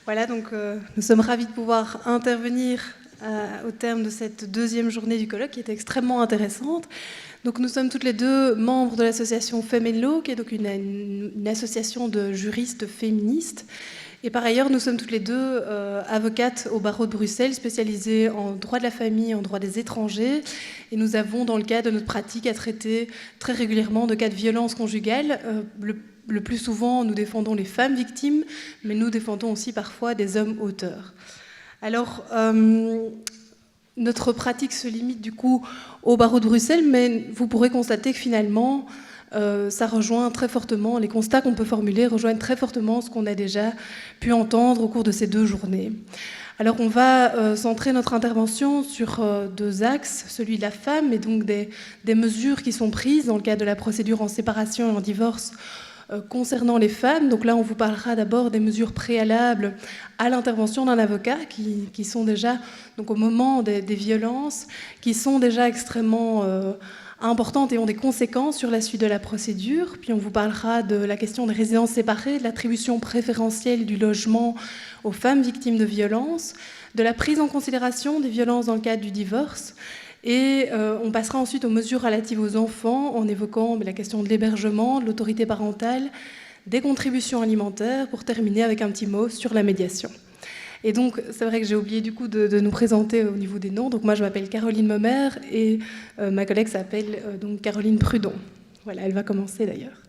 Voilà, donc nous sommes ravis de pouvoir intervenir au terme de cette deuxième journée du colloque qui est extrêmement intéressante. Donc nous sommes toutes les deux membres de l'association Femmes & Law, qui est donc une association de juristes féministes. Et par ailleurs, nous sommes toutes les deux avocates au barreau de Bruxelles, spécialisées en droit de la famille, en droit des étrangers. Et nous avons, dans le cadre de notre pratique, à traiter très régulièrement de cas de violence conjugale. Le plus souvent, nous défendons les femmes victimes, mais nous défendons aussi parfois des hommes auteurs. Alors, notre pratique se limite du coup au barreau de Bruxelles, mais vous pourrez constater que finalement, ça rejoint très fortement, les constats qu'on peut formuler rejoignent très fortement ce qu'on a déjà pu entendre au cours de ces 2 journées. Alors on va centrer notre intervention sur 2 axes, celui de la femme et donc des mesures qui sont prises dans le cadre de la procédure en séparation et en divorce concernant les femmes. Donc là on vous parlera d'abord des mesures préalables à l'intervention d'un avocat qui sont déjà, donc au moment des violences, qui sont déjà extrêmement importantes et ont des conséquences sur la suite de la procédure. Puis on vous parlera de la question des résidences séparées, de l'attribution préférentielle du logement aux femmes victimes de violences, de la prise en considération des violences dans le cadre du divorce. Et on passera ensuite aux mesures relatives aux enfants en évoquant la question de l'hébergement, de l'autorité parentale, des contributions alimentaires, pour terminer avec un petit mot sur la médiation. Et donc, c'est vrai que j'ai oublié du coup de nous présenter au niveau des noms. Donc moi, je m'appelle Caroline Momer et ma collègue s'appelle donc Caroline Prudon. Voilà, elle va commencer d'ailleurs.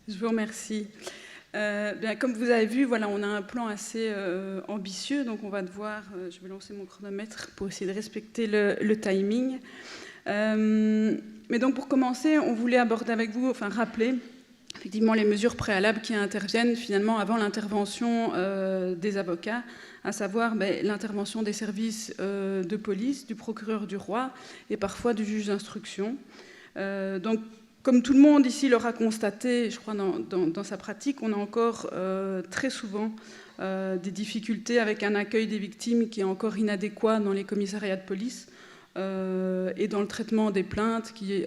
Je vous remercie. Bien, comme vous avez vu, voilà, on a un plan assez ambitieux, donc on va devoir, je vais lancer mon chronomètre pour essayer de respecter le timing. Mais donc pour commencer, on voulait aborder avec vous, rappeler effectivement les mesures préalables qui interviennent finalement avant l'intervention des avocats, à savoir l'intervention des services de police, du procureur du roi et parfois du juge d'instruction. Donc, comme tout le monde ici l'aura constaté, je crois, dans sa pratique, on a encore très souvent des difficultés avec un accueil des victimes qui est encore inadéquat dans les commissariats de police et dans le traitement des plaintes qui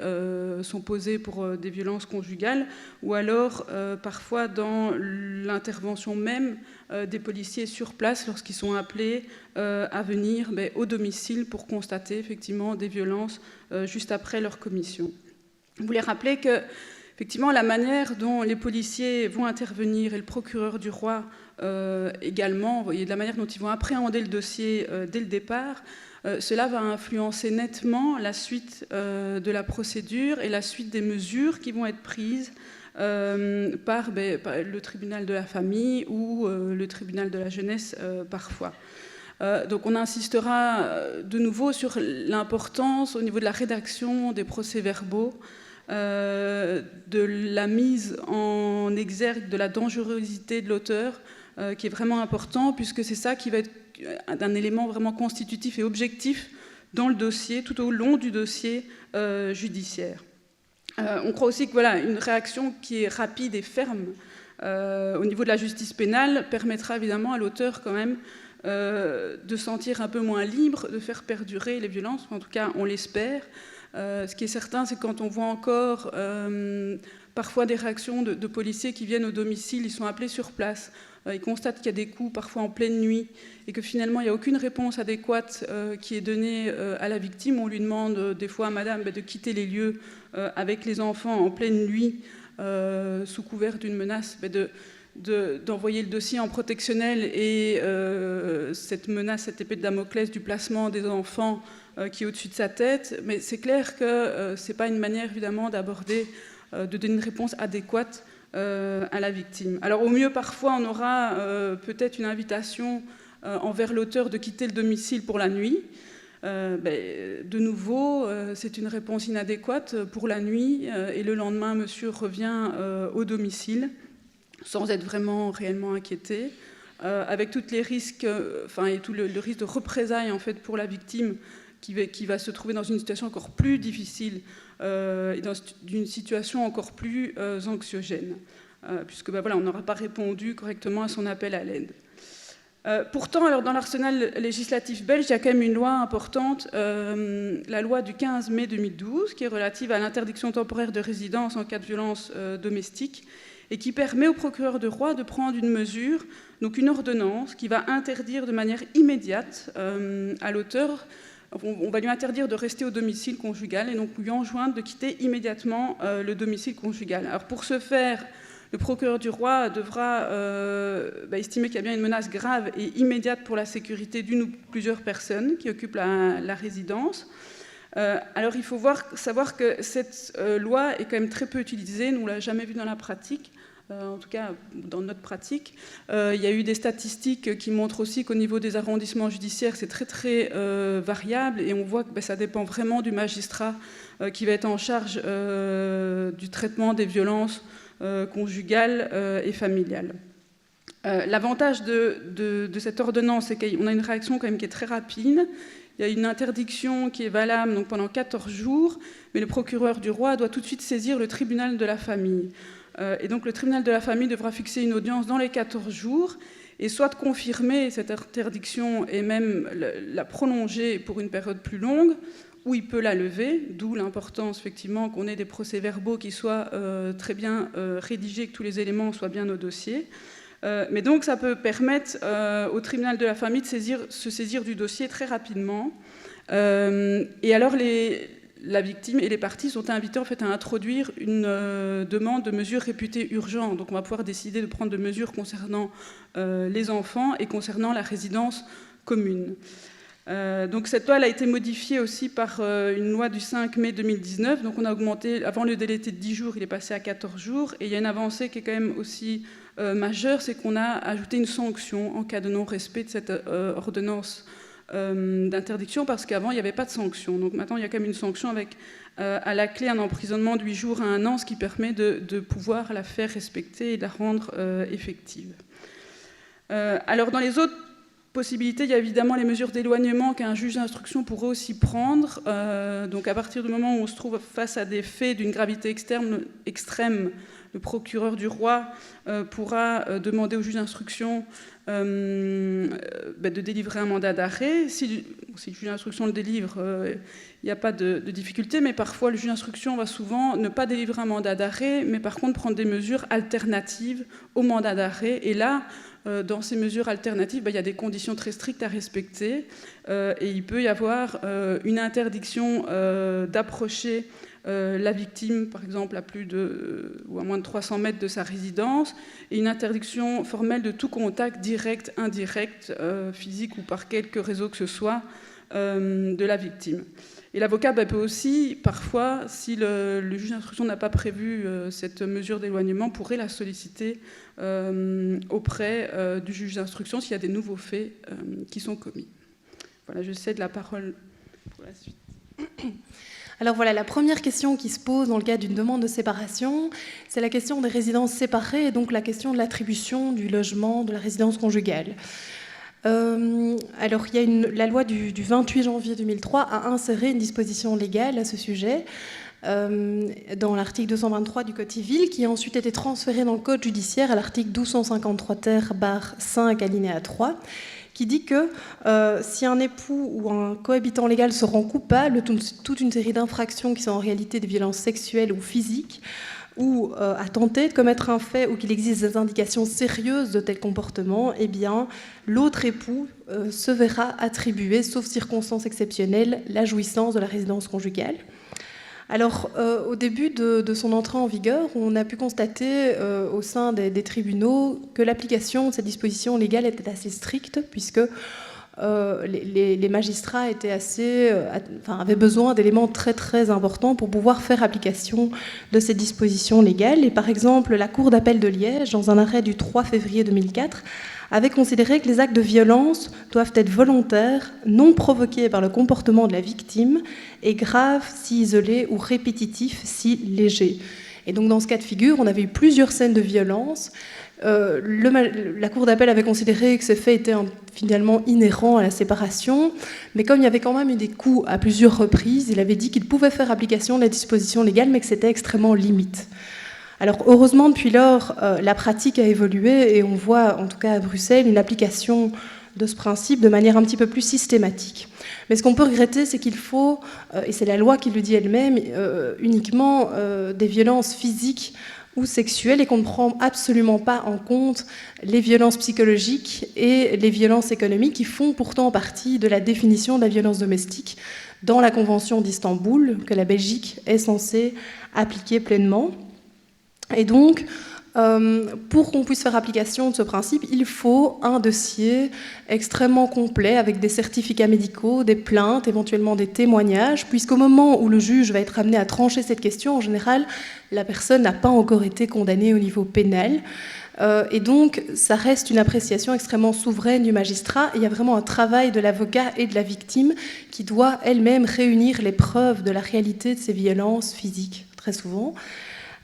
sont posées pour des violences conjugales, ou alors parfois dans l'intervention même des policiers sur place lorsqu'ils sont appelés à venir au domicile pour constater effectivement des violences juste après leur commission. Je voulais rappeler que, effectivement, la manière dont les policiers vont intervenir et le procureur du roi également, et de la manière dont ils vont appréhender le dossier dès le départ, cela va influencer nettement la suite de la procédure et la suite des mesures qui vont être prises par le tribunal de la famille ou le tribunal de la jeunesse parfois. Donc on insistera de nouveau sur l'importance au niveau de la rédaction des procès-verbaux, de la mise en exergue de la dangerosité de l'auteur, qui est vraiment important, puisque c'est ça qui va être un élément vraiment constitutif et objectif dans le dossier, tout au long du dossier judiciaire. On croit aussi que une réaction qui est rapide et ferme au niveau de la justice pénale permettra évidemment à l'auteur quand même de sentir un peu moins libre de faire perdurer les violences, en tout cas on l'espère. Ce qui est certain, c'est que quand on voit encore parfois des réactions de policiers qui viennent au domicile, ils sont appelés sur place, ils constatent qu'il y a des coups parfois en pleine nuit et que finalement il n'y a aucune réponse adéquate qui est donnée à la victime. On lui demande des fois à madame de quitter les lieux avec les enfants en pleine nuit sous couvert d'une menace d'envoyer le dossier en protectionnel et cette menace, cette épée de Damoclès du placement des enfants qui est au-dessus de sa tête. Mais c'est clair que ce n'est pas une manière évidemment d'aborder, de donner une réponse adéquate à la victime. Alors au mieux parfois on aura peut-être une invitation envers l'auteur de quitter le domicile pour la nuit. De nouveau, c'est une réponse inadéquate pour la nuit et le lendemain monsieur revient au domicile sans être vraiment réellement inquiété, avec tous les risques, et tout le risque de représailles en fait pour la victime qui va se trouver dans une situation encore plus difficile et dans une situation encore plus anxiogène, puisque on n'aura pas répondu correctement à son appel à l'aide. Pourtant, alors, dans l'arsenal législatif belge, il y a quand même une loi importante, la loi du 15 mai 2012, qui est relative à l'interdiction temporaire de résidence en cas de violence domestique, et qui permet au procureur du roi de prendre une mesure, donc une ordonnance, qui va interdire de manière immédiate à l'auteur, on va lui interdire de rester au domicile conjugal et donc lui enjoindre de quitter immédiatement le domicile conjugal. Alors pour ce faire, le procureur du roi devra estimer qu'il y a bien une menace grave et immédiate pour la sécurité d'une ou plusieurs personnes qui occupent la résidence. Alors il faut savoir que cette loi est quand même très peu utilisée, nous ne l'avons jamais vue dans la pratique, en tout cas dans notre pratique. Il y a eu des statistiques qui montrent aussi qu'au niveau des arrondissements judiciaires, c'est très très variable et on voit que ça dépend vraiment du magistrat qui va être en charge du traitement des violences conjugales et familiales. L'avantage de cette ordonnance, c'est qu'on a une réaction quand même qui est très rapide. Il y a une interdiction qui est valable donc, pendant 14 jours, mais le procureur du roi doit tout de suite saisir le tribunal de la famille. Et donc le tribunal de la famille devra fixer une audience dans les 14 jours, et soit confirmer cette interdiction et même la prolonger pour une période plus longue, ou il peut la lever, d'où l'importance effectivement qu'on ait des procès-verbaux qui soient très bien rédigés, que tous les éléments soient bien au dossier. Mais donc ça peut permettre au tribunal de la famille de se saisir du dossier très rapidement. Et alors la victime et les parties sont invitées en fait, à introduire une demande de mesures réputées urgentes. Donc on va pouvoir décider de prendre des mesures concernant les enfants et concernant la résidence commune. Donc cette loi elle a été modifiée aussi par une loi du 5 mai 2019. Donc on a augmenté, avant le délai était de 10 jours, il est passé à 14 jours. Et il y a une avancée qui est quand même aussi majeure, c'est qu'on a ajouté une sanction en cas de non-respect de cette ordonnance d'interdiction, parce qu'avant il n'y avait pas de sanction. Donc maintenant il y a quand même une sanction avec à la clé un emprisonnement de 8 jours à 1 an, ce qui permet de pouvoir la faire respecter et de la rendre effective. Alors dans les autres possibilités, il y a évidemment les mesures d'éloignement qu'un juge d'instruction pourrait aussi prendre. Donc à partir du moment où on se trouve face à des faits d'une gravité extrême, le procureur du roi pourra demander au juge d'instruction de délivrer un mandat d'arrêt. Si le juge d'instruction le délivre, il n'y a pas de difficulté, mais parfois le juge d'instruction va souvent ne pas délivrer un mandat d'arrêt, mais par contre prendre des mesures alternatives au mandat d'arrêt. Et là, dans ces mesures alternatives, il y a des conditions très strictes à respecter et il peut y avoir une interdiction d'approcher la victime, par exemple, à plus de ou à moins de 300 mètres de sa résidence, et une interdiction formelle de tout contact direct, indirect, physique ou par quelque réseau que ce soit de la victime. Et l'avocat peut aussi, parfois, si le juge d'instruction n'a pas prévu cette mesure d'éloignement, pourrait la solliciter auprès du juge d'instruction s'il y a des nouveaux faits qui sont commis. Voilà, je cède la parole pour la suite. Alors voilà, la première question qui se pose dans le cadre d'une demande de séparation, c'est la question des résidences séparées et donc la question de l'attribution du logement de la résidence conjugale. Alors, il y a la loi du 28 janvier 2003 a inséré une disposition légale à ce sujet dans l'article 223 du Code civil, qui a ensuite été transféré dans le Code judiciaire à l'article 1253 ter/5 alinéa 3, qui dit que si un époux ou un cohabitant légal se rend coupable de toute une série d'infractions qui sont en réalité des violences sexuelles ou physiques, ou a tenté de commettre un fait ou qu'il existe des indications sérieuses de tel comportement, eh bien, l'autre époux se verra attribuer, sauf circonstances exceptionnelles, la jouissance de la résidence conjugale. Alors, au début de son entrée en vigueur, on a pu constater au sein des tribunaux que l'application de cette disposition légale était assez stricte, puisque les magistrats étaient avaient besoin d'éléments très très importants pour pouvoir faire application de ces dispositions légales. Et par exemple, la Cour d'appel de Liège, dans un arrêt du 3 février 2004, avait considéré que les actes de violence doivent être volontaires, non provoqués par le comportement de la victime, et graves si isolés ou répétitifs si légers. Et donc dans ce cas de figure, on avait eu plusieurs scènes de violence. La Cour d'appel avait considéré que ces faits étaient finalement inhérents à la séparation, mais comme il y avait quand même eu des coups à plusieurs reprises, il avait dit qu'il pouvait faire application de la disposition légale, mais que c'était extrêmement limite. Alors heureusement, depuis lors, la pratique a évolué et on voit, en tout cas à Bruxelles, une application de ce principe de manière un petit peu plus systématique. Mais ce qu'on peut regretter, c'est qu'il faut, et c'est la loi qui le dit elle-même, uniquement des violences physiques ou sexuelles et qu'on ne prend absolument pas en compte les violences psychologiques et les violences économiques qui font pourtant partie de la définition de la violence domestique dans la Convention d'Istanbul que la Belgique est censée appliquer pleinement. Et donc, pour qu'on puisse faire application de ce principe, il faut un dossier extrêmement complet avec des certificats médicaux, des plaintes, éventuellement des témoignages, puisqu'au moment où le juge va être amené à trancher cette question, en général, la personne n'a pas encore été condamnée au niveau pénal. Et donc, ça reste une appréciation extrêmement souveraine du magistrat. Et il y a vraiment un travail de l'avocat et de la victime qui doit elle-même réunir les preuves de la réalité de ces violences physiques, très souvent.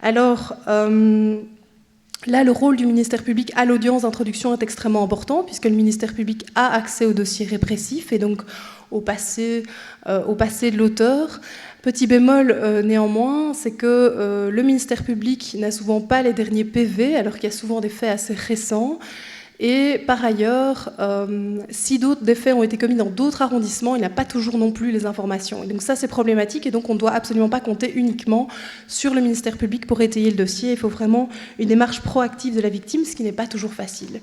Alors, là, le rôle du ministère public à l'audience d'introduction est extrêmement important, puisque le ministère public a accès au dossier répressif et donc au passé de l'auteur. Petit bémol néanmoins, c'est que le ministère public n'a souvent pas les derniers PV, alors qu'il y a souvent des faits assez récents. Et par ailleurs, si des faits ont été commis dans d'autres arrondissements, il n'a pas toujours non plus les informations. Et donc ça, c'est problématique, et donc on ne doit absolument pas compter uniquement sur le ministère public pour étayer le dossier. Il faut vraiment une démarche proactive de la victime, ce qui n'est pas toujours facile.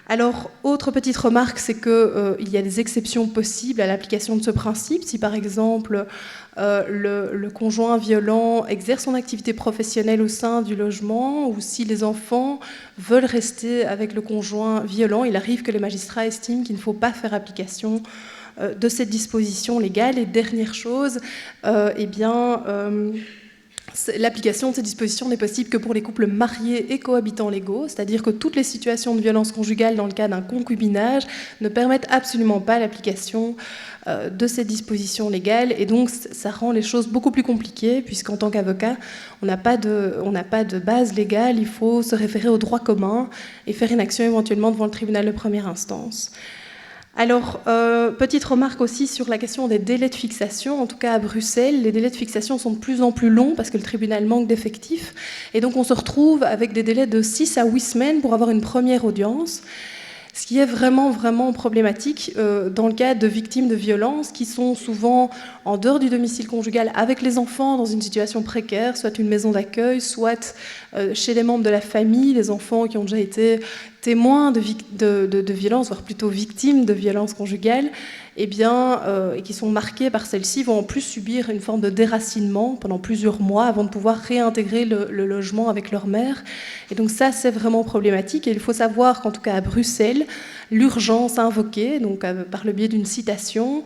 Alors, autre petite remarque, c'est qu'il y a des exceptions possibles à l'application de ce principe. Si par exemple, le conjoint violent exerce son activité professionnelle au sein du logement, ou si les enfants veulent rester avec le conjoint violent, il arrive que les magistrats estiment qu'il ne faut pas faire application de cette disposition légale. Et dernière chose, l'application de ces dispositions n'est possible que pour les couples mariés et cohabitants légaux, c'est-à-dire que toutes les situations de violence conjugale dans le cas d'un concubinage ne permettent absolument pas l'application de ces dispositions légales, et donc ça rend les choses beaucoup plus compliquées, puisqu'en tant qu'avocat, on n'a pas de base légale, il faut se référer au droit commun et faire une action éventuellement devant le tribunal de première instance. Alors, petite remarque aussi sur la question des délais de fixation. En tout cas, à Bruxelles, les délais de fixation sont de plus en plus longs parce que le tribunal manque d'effectifs. Et donc, on se retrouve avec des délais de 6 à 8 semaines pour avoir une première audience, ce qui est vraiment, vraiment problématique dans le cas de victimes de violences qui sont souvent en dehors du domicile conjugal avec les enfants dans une situation précaire, soit une maison d'accueil, soit chez les membres de la famille, les enfants qui ont déjà été témoins de violences, voire plutôt victimes de violences conjugales, et qui sont marqués par celles-ci, vont en plus subir une forme de déracinement pendant plusieurs mois avant de pouvoir réintégrer le logement avec leur mère. Et donc ça, c'est vraiment problématique. Et il faut savoir qu'en tout cas à Bruxelles, l'urgence invoquée, donc par le biais d'une citation,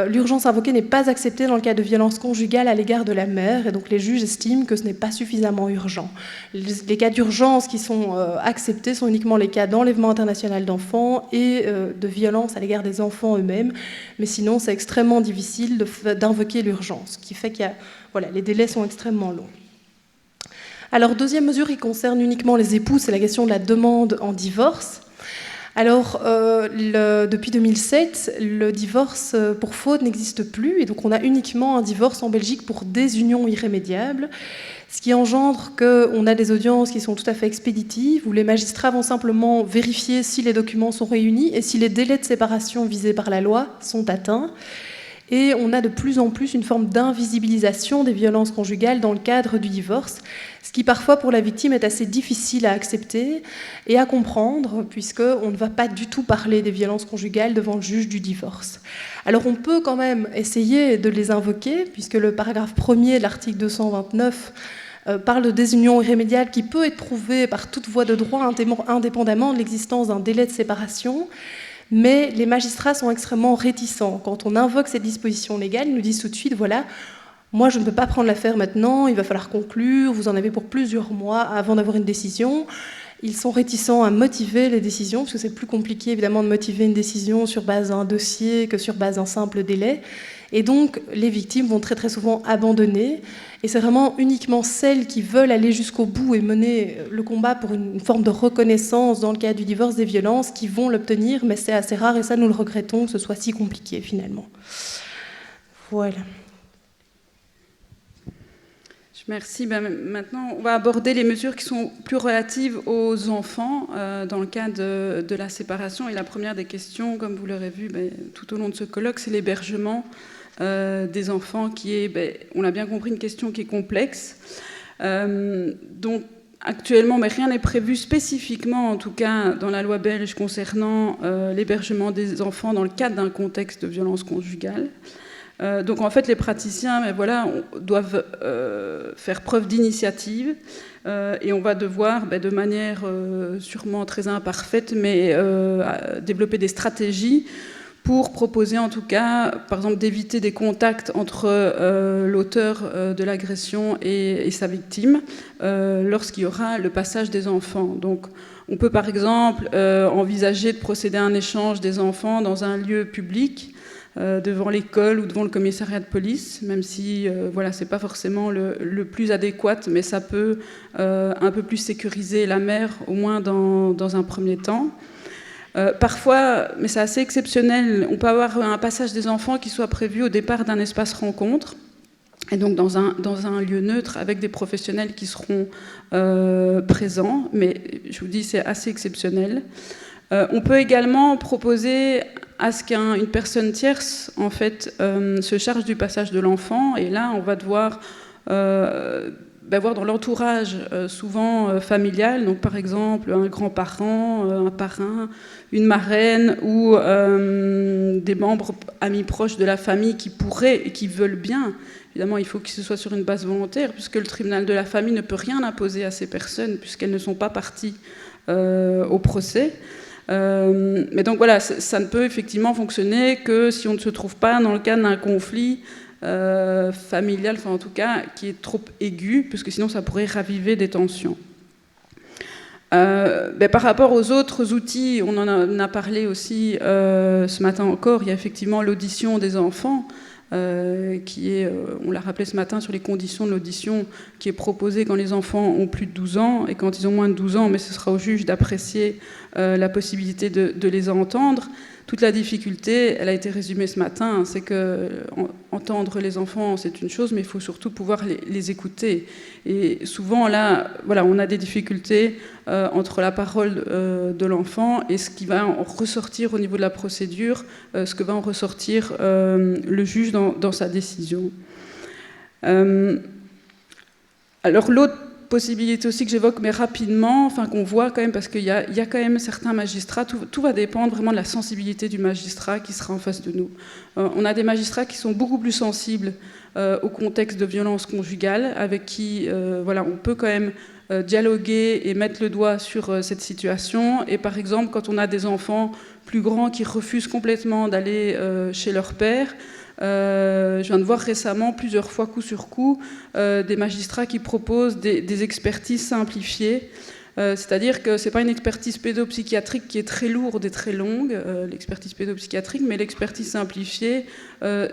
l'urgence invoquée n'est pas acceptée dans le cas de violences conjugales à l'égard de la mère, et donc les juges estiment que ce n'est pas suffisamment urgent. Les cas d'urgence qui sont acceptés sont uniquement les cas d'enlèvement international d'enfants et de violence à l'égard des enfants eux-mêmes, mais sinon c'est extrêmement difficile d'invoquer l'urgence, ce qui fait que les délais sont extrêmement longs. Alors, deuxième mesure qui concerne uniquement les époux, c'est la question de la demande en divorce. Alors, depuis 2007, le divorce pour faute n'existe plus, et donc on a uniquement un divorce en Belgique pour désunion irrémédiable, ce qui engendre qu'on a des audiences qui sont tout à fait expéditives, où les magistrats vont simplement vérifier si les documents sont réunis et si les délais de séparation visés par la loi sont atteints. Et on a de plus en plus une forme d'invisibilisation des violences conjugales dans le cadre du divorce, ce qui parfois pour la victime est assez difficile à accepter et à comprendre, puisqu'on ne va pas du tout parler des violences conjugales devant le juge du divorce. Alors on peut quand même essayer de les invoquer, puisque le paragraphe 1er de l'article 229 parle de désunion irrémédiable qui peut être prouvée par toute voie de droit indépendamment de l'existence d'un délai de séparation. Mais les magistrats sont extrêmement réticents. Quand on invoque cette disposition légale, ils nous disent tout de suite, voilà, moi je ne peux pas prendre l'affaire maintenant, il va falloir conclure, vous en avez pour plusieurs mois avant d'avoir une décision. Ils sont réticents à motiver les décisions, parce que c'est plus compliqué évidemment de motiver une décision sur base d'un dossier que sur base d'un simple délai. Et donc les victimes vont très très souvent abandonner. Et c'est vraiment uniquement celles qui veulent aller jusqu'au bout et mener le combat pour une forme de reconnaissance dans le cas du divorce des violences qui vont l'obtenir, mais c'est assez rare et ça nous le regrettons que ce soit si compliqué finalement. Voilà. Merci. Maintenant, on va aborder les mesures qui sont plus relatives aux enfants dans le cas de la séparation. Et la première des questions, comme vous l'aurez vu tout au long de ce colloque, c'est l'hébergement des enfants qui est, on l'a bien compris, une question qui est complexe. Donc, actuellement, mais rien n'est prévu spécifiquement, en tout cas dans la loi belge, concernant l'hébergement des enfants dans le cadre d'un contexte de violence conjugale. Donc en fait, les praticiens doivent faire preuve d'initiative et on va devoir, de manière sûrement très imparfaite, mais développer des stratégies pour proposer en tout cas, par exemple, d'éviter des contacts entre l'auteur de l'agression et sa victime lorsqu'il y aura le passage des enfants. Donc on peut par exemple envisager de procéder à un échange des enfants dans un lieu public, devant l'école ou devant le commissariat de police, même si c'est pas forcément le plus adéquat, mais ça peut un peu plus sécuriser la mère, au moins dans un premier temps. Parfois, mais c'est assez exceptionnel, on peut avoir un passage des enfants qui soit prévu au départ d'un espace rencontre, et donc dans un lieu neutre avec des professionnels qui seront présents, mais je vous dis c'est assez exceptionnel. On peut également proposer à ce qu'une personne tierce en fait se charge du passage de l'enfant, et là on va devoir voir dans l'entourage souvent familial, donc par exemple un grand-parent, un parrain, une marraine ou des membres amis proches de la famille qui pourraient et qui veulent bien. Évidemment, il faut que ce soit sur une base volontaire, puisque le tribunal de la famille ne peut rien imposer à ces personnes, puisqu'elles ne sont pas parties au procès. Mais donc voilà, ça ne peut effectivement fonctionner que si on ne se trouve pas dans le cadre d'un conflit familial, enfin en tout cas qui est trop aigu, parce que sinon ça pourrait raviver des tensions. Par rapport aux autres outils, on en a parlé aussi ce matin encore, il y a effectivement l'audition des enfants, qui est, on l'a rappelé ce matin, sur les conditions de l'audition, qui est proposée quand les enfants ont plus de 12 ans et quand ils ont moins de 12 ans, mais ce sera au juge d'apprécier la possibilité de les entendre. Toute la difficulté, elle a été résumée ce matin, c'est que entendre les enfants, c'est une chose, mais il faut surtout pouvoir les écouter. Et souvent, là, on a des difficultés entre la parole de l'enfant et ce qui va en ressortir au niveau de la procédure, ce que va en ressortir le juge dans sa décision. Alors, l'autre possibilité aussi que j'évoque, mais rapidement, enfin qu'on voit quand même, parce qu'il y a quand même certains magistrats, tout va dépendre vraiment de la sensibilité du magistrat qui sera en face de nous. On a des magistrats qui sont beaucoup plus sensibles au contexte de violence conjugale, avec qui on peut quand même dialoguer et mettre le doigt sur cette situation. Et par exemple, quand on a des enfants plus grands qui refusent complètement d'aller chez leur père, je viens de voir récemment, plusieurs fois, coup sur coup, des magistrats qui proposent des expertises simplifiées. C'est-à-dire que ce n'est pas une expertise pédopsychiatrique qui est très lourde et très longue, l'expertise pédopsychiatrique, mais l'expertise simplifiée,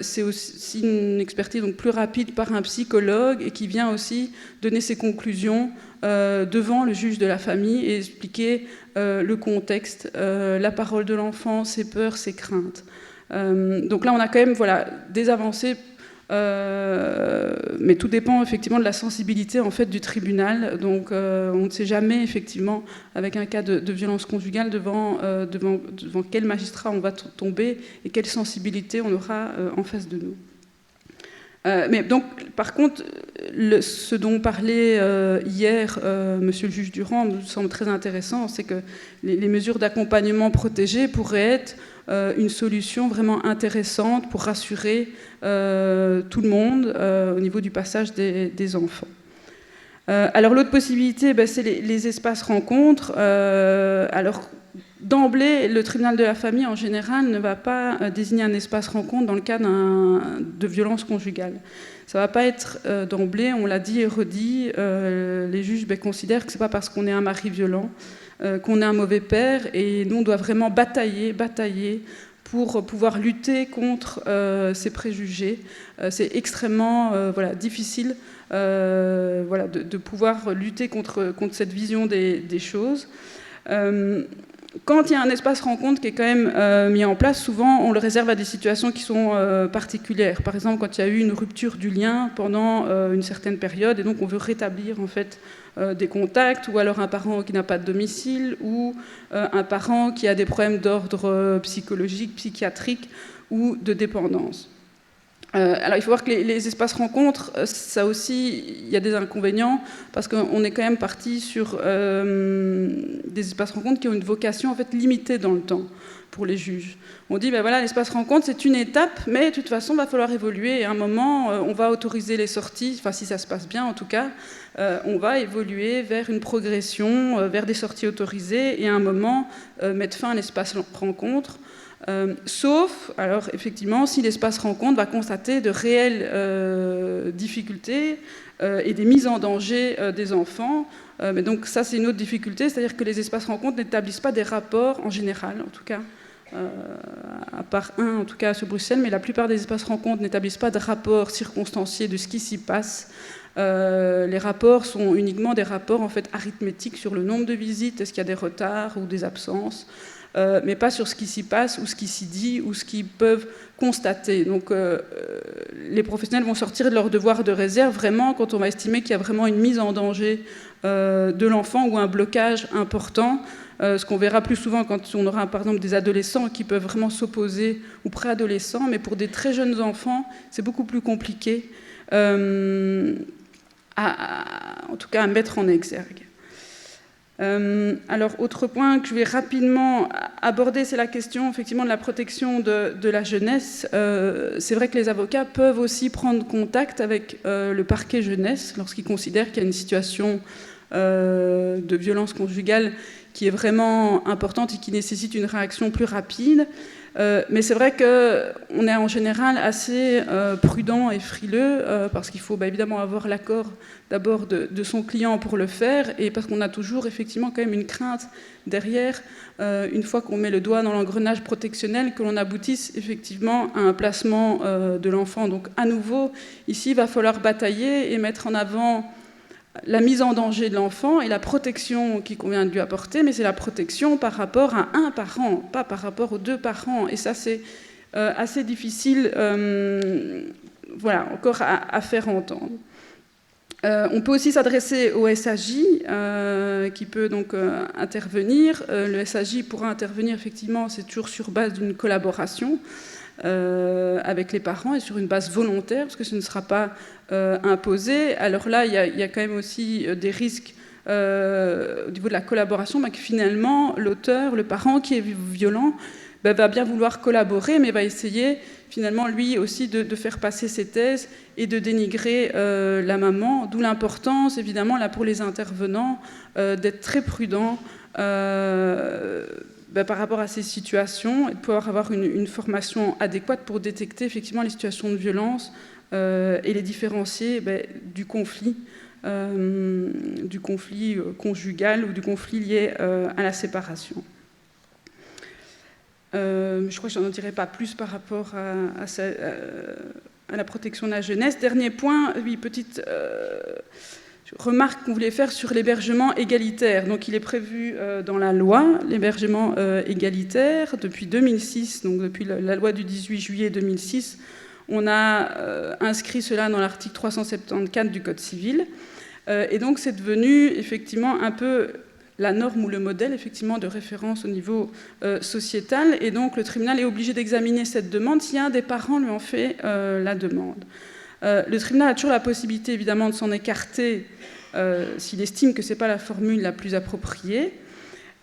c'est aussi une expertise donc plus rapide par un psychologue et qui vient aussi donner ses conclusions devant le juge de la famille et expliquer le contexte, la parole de l'enfant, ses peurs, ses craintes. Donc là, on a quand même des avancées, mais tout dépend effectivement de la sensibilité en fait du tribunal. Donc on ne sait jamais effectivement, avec un cas de violence conjugale, devant quel magistrat on va tomber et quelle sensibilité on aura en face de nous. Mais donc, par contre, ce dont parlait hier Monsieur le juge Durand me semble très intéressant, c'est que les mesures d'accompagnement protégé pourraient être une solution vraiment intéressante pour rassurer tout le monde au niveau du passage des enfants. Alors l'autre possibilité, c'est les espaces rencontres. Alors d'emblée, le tribunal de la famille en général ne va pas désigner un espace rencontre dans le cas de violence conjugale. Ça ne va pas être d'emblée, on l'a dit et redit, les juges considèrent que ce n'est pas parce qu'on est un mari violent qu'on est un mauvais père, et nous on doit vraiment batailler pour pouvoir lutter contre ces préjugés. C'est extrêmement difficile de pouvoir lutter contre cette vision des choses. Quand il y a un espace rencontre qui est quand même mis en place, souvent on le réserve à des situations qui sont particulières. Par exemple, quand il y a eu une rupture du lien pendant une certaine période, et donc on veut rétablir en fait des contacts, ou alors un parent qui n'a pas de domicile, ou un parent qui a des problèmes d'ordre psychologique, psychiatrique ou de dépendance. Alors il faut voir que les espaces rencontres, ça aussi, il y a des inconvénients, parce qu'on est quand même parti sur des espaces rencontres qui ont une vocation en fait limitée dans le temps pour les juges. On dit, ben voilà, l'espace rencontre, c'est une étape, mais de toute façon, il va falloir évoluer, et à un moment, on va autoriser les sorties, enfin si ça se passe bien en tout cas, on va évoluer vers une progression, vers des sorties autorisées, et à un moment, mettre fin à l'espace rencontre. Sauf, alors effectivement, si l'espace rencontre va constater de réelles difficultés et des mises en danger des enfants. Mais donc ça, c'est une autre difficulté, c'est-à-dire que les espaces rencontres n'établissent pas des rapports, en général, en tout cas, à part un, en tout cas, sur Bruxelles, mais la plupart des espaces rencontres n'établissent pas de rapports circonstanciés de ce qui s'y passe. Les rapports sont uniquement des rapports en fait, arithmétiques sur le nombre de visites, est-ce qu'il y a des retards ou des absences, mais pas sur ce qui s'y passe ou ce qui s'y dit ou ce qu'ils peuvent constater. Donc les professionnels vont sortir de leur devoir de réserve vraiment quand on va estimer qu'il y a vraiment une mise en danger de l'enfant ou un blocage important, ce qu'on verra plus souvent quand on aura par exemple des adolescents qui peuvent vraiment s'opposer, ou préadolescents, mais pour des très jeunes enfants c'est beaucoup plus compliqué en tout cas à mettre en exergue. Alors, autre point que je vais rapidement aborder, c'est la question effectivement de la protection de la jeunesse. C'est vrai que les avocats peuvent aussi prendre contact avec le parquet jeunesse lorsqu'ils considèrent qu'il y a une situation de violence conjugale qui est vraiment importante et qui nécessite une réaction plus rapide. Mais c'est vrai qu'on est en général assez prudent et frileux parce qu'il faut évidemment avoir l'accord d'abord de son client pour le faire et parce qu'on a toujours effectivement quand même une crainte derrière, une fois qu'on met le doigt dans l'engrenage protectionnel, que l'on aboutisse effectivement à un placement de l'enfant. Donc à nouveau, ici, il va falloir batailler et mettre en avant la mise en danger de l'enfant et la protection qu'il convient de lui apporter, mais c'est la protection par rapport à un parent, pas par rapport aux deux parents. Et ça, c'est assez difficile voilà, encore à faire entendre. On peut aussi s'adresser au SAJ, qui peut donc intervenir. Le SAJ pourra intervenir, effectivement, c'est toujours sur base d'une collaboration avec les parents et sur une base volontaire, parce que ce ne sera pas imposé. Alors là, il y a quand même aussi des risques au niveau de la collaboration, que finalement, l'auteur, le parent qui est violent, va bien vouloir collaborer, mais va essayer finalement lui aussi de faire passer ses thèses et de dénigrer la maman, d'où l'importance évidemment là pour les intervenants d'être très prudents par rapport à ces situations et de pouvoir avoir une formation adéquate pour détecter effectivement les situations de violence et les différencier du conflit conjugal ou du conflit lié à la séparation. Je crois que je n'en dirai pas plus par rapport à la protection de la jeunesse. Dernier point, oui, petite remarque qu'on voulait faire sur l'hébergement égalitaire. Donc il est prévu dans la loi, l'hébergement égalitaire, depuis 2006, donc depuis la loi du 18 juillet 2006, on a inscrit cela dans l'article 374 du Code civil. Et donc c'est devenu effectivement un peu la norme ou le modèle effectivement de référence au niveau sociétal, et donc le tribunal est obligé d'examiner cette demande si un des parents lui en fait la demande. Le tribunal a toujours la possibilité évidemment de s'en écarter s'il estime que ce n'est pas la formule la plus appropriée.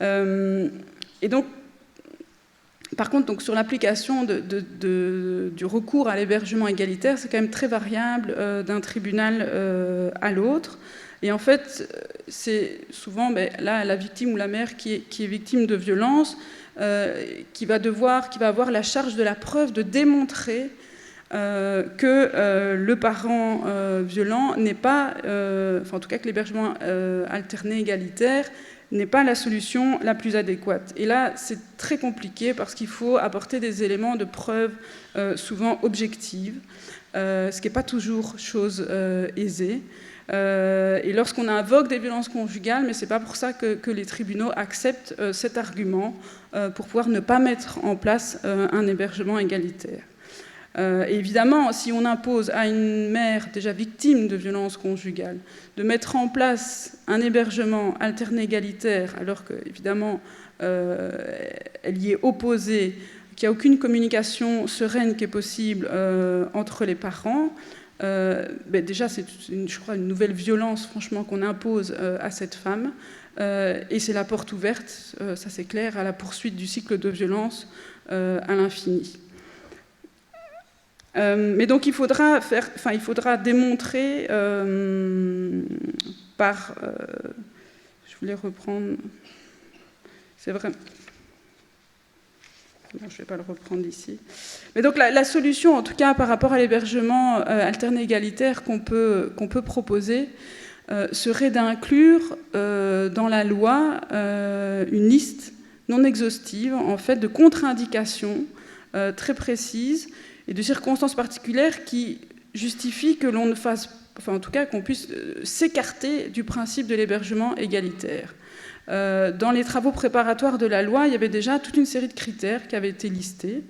Et donc, par contre, donc, sur l'application du recours à l'hébergement égalitaire, c'est quand même très variable d'un tribunal à l'autre. Et en fait, c'est souvent là, la victime ou la mère qui est victime de violence qui va avoir la charge de la preuve de démontrer que le parent violent n'est pas, en tout cas que l'hébergement alterné égalitaire n'est pas la solution la plus adéquate. Et là, c'est très compliqué parce qu'il faut apporter des éléments de preuve souvent objectifs, ce qui n'est pas toujours chose aisée. Et lorsqu'on invoque des violences conjugales, mais ce n'est pas pour ça que les tribunaux acceptent cet argument pour pouvoir ne pas mettre en place un hébergement égalitaire. Et évidemment, si on impose à une mère déjà victime de violences conjugales de mettre en place un hébergement alterné égalitaire, alors qu'évidemment elle y est opposée, qu'il n'y a aucune communication sereine qui est possible entre les parents. Déjà, c'est, je crois, une nouvelle violence, franchement, qu'on impose à cette femme. Et c'est la porte ouverte, ça c'est clair, à la poursuite du cycle de violence à l'infini. Mais donc il faudra démontrer par... je voulais reprendre... C'est vrai... Bon, je ne vais pas le reprendre ici. Mais donc la solution, en tout cas par rapport à l'hébergement alterné égalitaire qu'on peut proposer, serait d'inclure dans la loi une liste non exhaustive en fait, de contre-indications très précises et de circonstances particulières qui justifient que l'on ne fasse, enfin en tout cas qu'on puisse s'écarter du principe de l'hébergement égalitaire. Dans les travaux préparatoires de la loi, il y avait déjà toute une série de critères qui avaient été listés,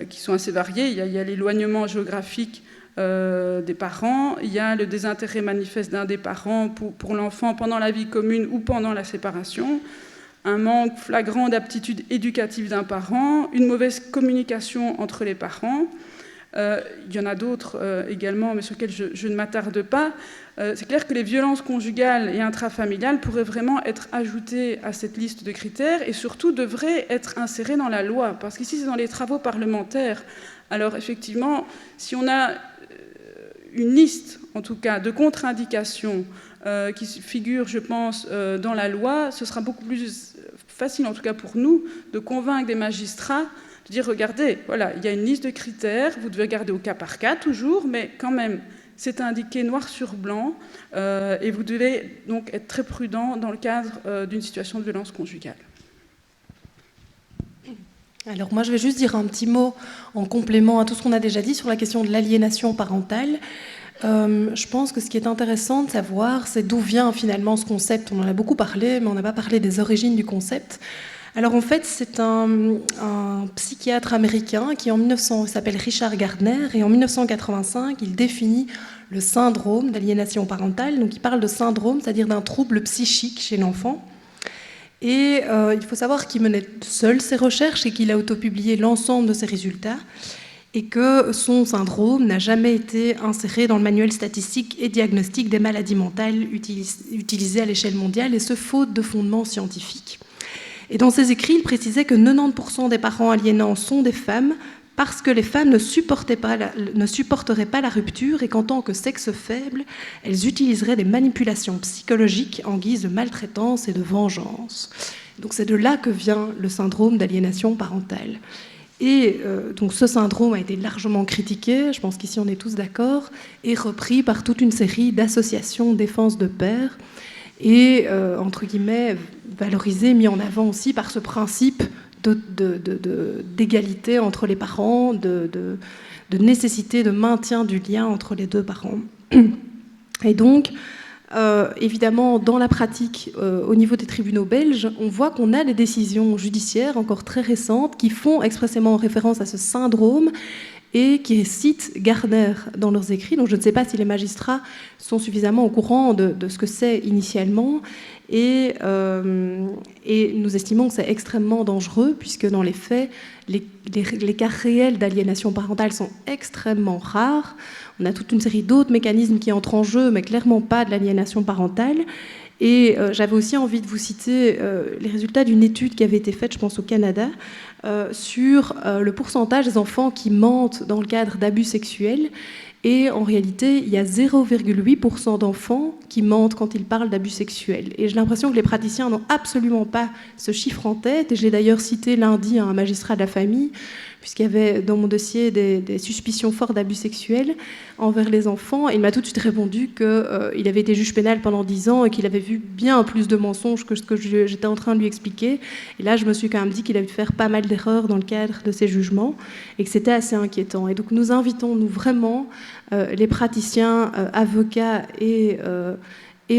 qui sont assez variés. Il y a l'éloignement géographique des parents, il y a le désintérêt manifeste d'un des parents pour l'enfant pendant la vie commune ou pendant la séparation, un manque flagrant d'aptitude éducative d'un parent, une mauvaise communication entre les parents. Il y en a d'autres également, mais sur lesquels je ne m'attarde pas. C'est clair que les violences conjugales et intrafamiliales pourraient vraiment être ajoutées à cette liste de critères et surtout devraient être insérées dans la loi, parce qu'ici c'est dans les travaux parlementaires. Alors effectivement, si on a une liste, en tout cas, de contre-indications qui figurent, je pense, dans la loi, ce sera beaucoup plus facile, en tout cas pour nous, de convaincre des magistrats de dire, regardez, voilà, il y a une liste de critères, vous devez regarder au cas par cas toujours, mais quand même, c'est indiqué noir sur blanc, et vous devez donc être très prudent dans le cadre d'une situation de violence conjugale. Alors moi, je vais juste dire un petit mot en complément à tout ce qu'on a déjà dit sur la question de l'aliénation parentale. Je pense que ce qui est intéressant de savoir, c'est d'où vient finalement ce concept. On en a beaucoup parlé, mais on n'a pas parlé des origines du concept. Alors en fait, c'est un psychiatre américain qui s'appelle Richard Gardner, et en 1985, il définit le syndrome d'aliénation parentale. Donc il parle de syndrome, c'est-à-dire d'un trouble psychique chez l'enfant. Et il faut savoir qu'il menait seul ses recherches et qu'il a autopublié l'ensemble de ses résultats, et que son syndrome n'a jamais été inséré dans le manuel statistique et diagnostique des maladies mentales utilisé à l'échelle mondiale, et ce faute de fondements scientifiques. Et dans ses écrits, il précisait que 90% des parents aliénants sont des femmes, parce que les femmes ne supporteraient pas la rupture, et qu'en tant que sexe faible, elles utiliseraient des manipulations psychologiques en guise de maltraitance et de vengeance. Donc c'est de là que vient le syndrome d'aliénation parentale. Et donc ce syndrome a été largement critiqué, je pense qu'ici on est tous d'accord, et repris par toute une série d'associations défense de pères, et entre guillemets valorisé, mis en avant aussi par ce principe d'égalité entre les parents, de nécessité de maintien du lien entre les deux parents. Et donc, évidemment, dans la pratique, au niveau des tribunaux belges, on voit qu'on a des décisions judiciaires encore très récentes qui font expressément référence à ce syndrome et qui citent Gardner dans leurs écrits. Donc je ne sais pas si les magistrats sont suffisamment au courant de ce que c'est initialement, et nous estimons que c'est extrêmement dangereux, puisque dans les faits, les cas réels d'aliénation parentale sont extrêmement rares. On a toute une série d'autres mécanismes qui entrent en jeu, mais clairement pas de l'aliénation parentale. Et j'avais aussi envie de vous citer les résultats d'une étude qui avait été faite, je pense au Canada, sur le pourcentage des enfants qui mentent dans le cadre d'abus sexuels. Et en réalité, il y a 0,8% d'enfants qui mentent quand ils parlent d'abus sexuels. Et j'ai l'impression que les praticiens n'ont absolument pas ce chiffre en tête. Et je l'ai d'ailleurs cité lundi à un magistrat de la famille, puisqu'il y avait dans mon dossier des suspicions fortes d'abus sexuels envers les enfants. Et il m'a tout de suite répondu qu'il avait été juge pénal pendant 10 ans et qu'il avait vu bien plus de mensonges que ce que j'étais en train de lui expliquer. Et là, je me suis quand même dit qu'il avait dû faire pas mal d'erreurs dans le cadre de ses jugements et que c'était assez inquiétant. Et donc nous invitons, nous vraiment, les praticiens, avocats et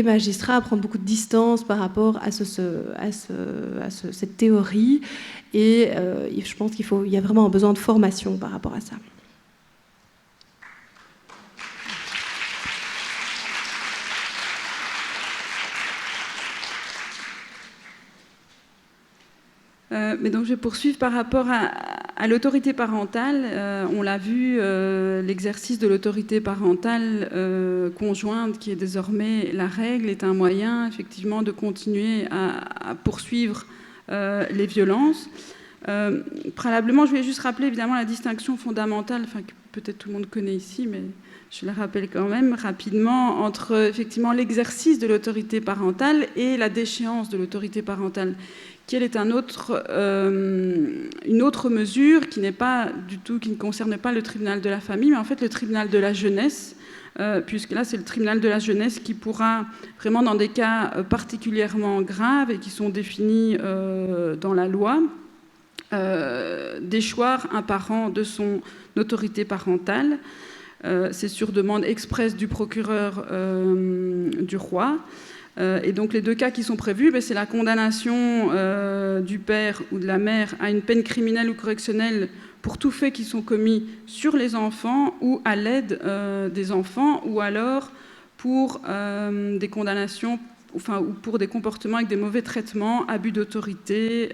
magistrats à prendre beaucoup de distance par rapport à cette théorie. Et je pense qu'il y a vraiment un besoin de formation par rapport à ça. Mais donc je vais poursuivre par rapport à À l'autorité parentale, on l'a vu, l'exercice de l'autorité parentale conjointe, qui est désormais la règle, est un moyen effectivement de continuer à poursuivre les violences. Préalablement, je voulais juste rappeler évidemment la distinction fondamentale, enfin, que peut-être tout le monde connaît ici, mais je la rappelle quand même rapidement, entre effectivement l'exercice de l'autorité parentale et la déchéance de l'autorité parentale, qui elle est une autre mesure qui n'est pas du tout, qui ne concerne pas le tribunal de la famille, mais en fait le tribunal de la jeunesse, puisque là c'est le tribunal de la jeunesse qui pourra vraiment dans des cas particulièrement graves et qui sont définis dans la loi, déchoir un parent de son autorité parentale. C'est sur demande expresse du procureur du roi. Et donc les deux cas qui sont prévus, c'est la condamnation du père ou de la mère à une peine criminelle ou correctionnelle pour tous faits qui sont commis sur les enfants ou à l'aide des enfants, ou alors pour des condamnations, enfin, ou pour des comportements avec des mauvais traitements, abus d'autorité,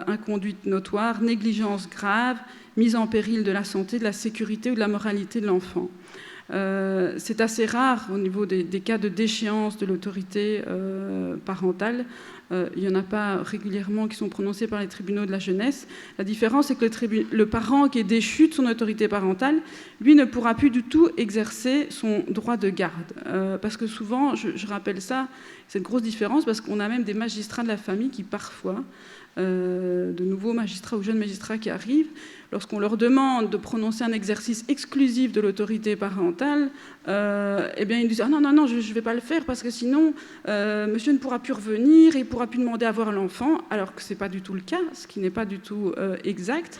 inconduite notoire, négligence grave, mise en péril de la santé, de la sécurité ou de la moralité de l'enfant. C'est assez rare au niveau des cas de déchéance de l'autorité parentale. Il n'y en a pas régulièrement qui sont prononcés par les tribunaux de la jeunesse. La différence, c'est que le parent qui est déchu de son autorité parentale, lui ne pourra plus du tout exercer son droit de garde. Parce que souvent, je rappelle ça, cette grosse différence, parce qu'on a même des magistrats de la famille qui parfois, de nouveaux magistrats ou jeunes magistrats qui arrivent, lorsqu'on leur demande de prononcer un exercice exclusif de l'autorité parentale, eh bien ils disent « Ah non, je ne vais pas le faire parce que sinon, monsieur ne pourra plus revenir, il ne pourra plus demander à voir l'enfant », alors que ce n'est pas du tout le cas, ce qui n'est pas du tout exact,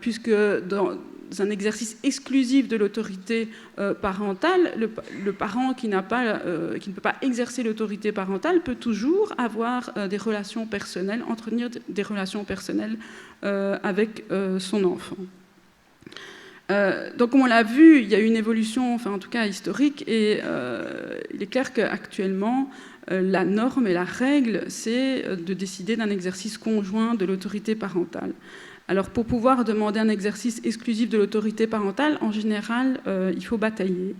puisque dans un exercice exclusif de l'autorité parentale, le parent qui ne peut pas exercer l'autorité parentale peut toujours avoir des relations personnelles, entretenir des relations personnelles avec son enfant. Donc comme on l'a vu, il y a eu une évolution, enfin en tout cas historique, et il est clair qu'actuellement, la norme et la règle, c'est de décider d'un exercice conjoint de l'autorité parentale. Alors pour pouvoir demander un exercice exclusif de l'autorité parentale, en général, il faut batailler.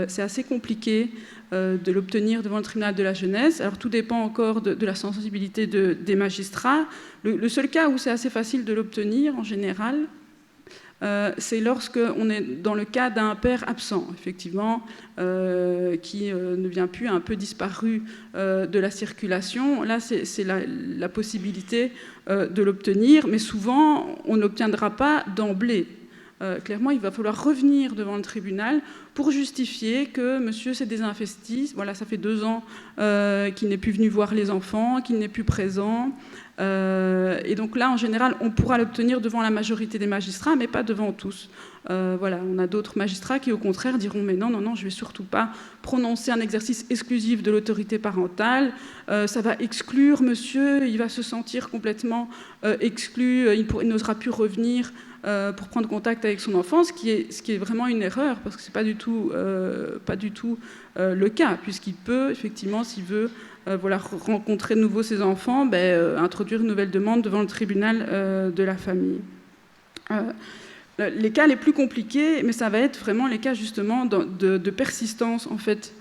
C'est assez compliqué de l'obtenir devant le tribunal de la jeunesse. Alors tout dépend encore de la sensibilité des magistrats. Le seul cas où c'est assez facile de l'obtenir, en général, c'est lorsqu'on est dans le cas d'un père absent, effectivement, qui ne vient plus, un peu disparu de la circulation. Là, c'est la possibilité de l'obtenir, mais souvent, on n'obtiendra pas d'emblée. Clairement, il va falloir revenir devant le tribunal pour justifier que monsieur s'est désinvesti. Voilà, ça fait 2 ans qu'il n'est plus venu voir les enfants, qu'il n'est plus présent. Et donc là, en général, on pourra l'obtenir devant la majorité des magistrats, mais pas devant tous. Voilà, on a d'autres magistrats qui, au contraire, diront « mais non, je ne vais surtout pas prononcer un exercice exclusif de l'autorité parentale. Ça va exclure monsieur, il va se sentir complètement exclu, il n'osera plus revenir pour prendre contact avec son enfant », ce qui est vraiment une erreur, parce que ce n'est pas du tout le cas, puisqu'il peut, effectivement, s'il veut rencontrer de nouveau ses enfants, introduire une nouvelle demande devant le tribunal de la famille. Les cas les plus compliqués, mais ça va être vraiment les cas justement de persistance en fait,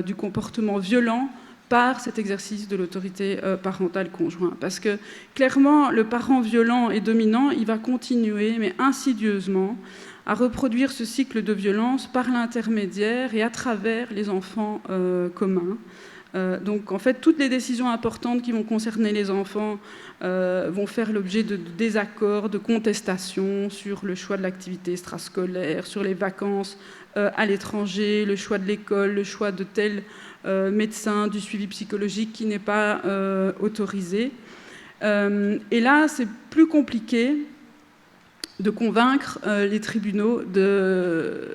du comportement violent par cet exercice de l'autorité parentale conjointe. Parce que clairement, le parent violent et dominant, il va continuer, mais insidieusement, à reproduire ce cycle de violence par l'intermédiaire et à travers les enfants communs. Donc en fait, toutes les décisions importantes qui vont concerner les enfants vont faire l'objet de désaccords, de contestations sur le choix de l'activité extrascolaire, sur les vacances à l'étranger, le choix de l'école, le choix de tel médecin, du suivi psychologique qui n'est pas autorisé. Et là, c'est plus compliqué de convaincre les tribunaux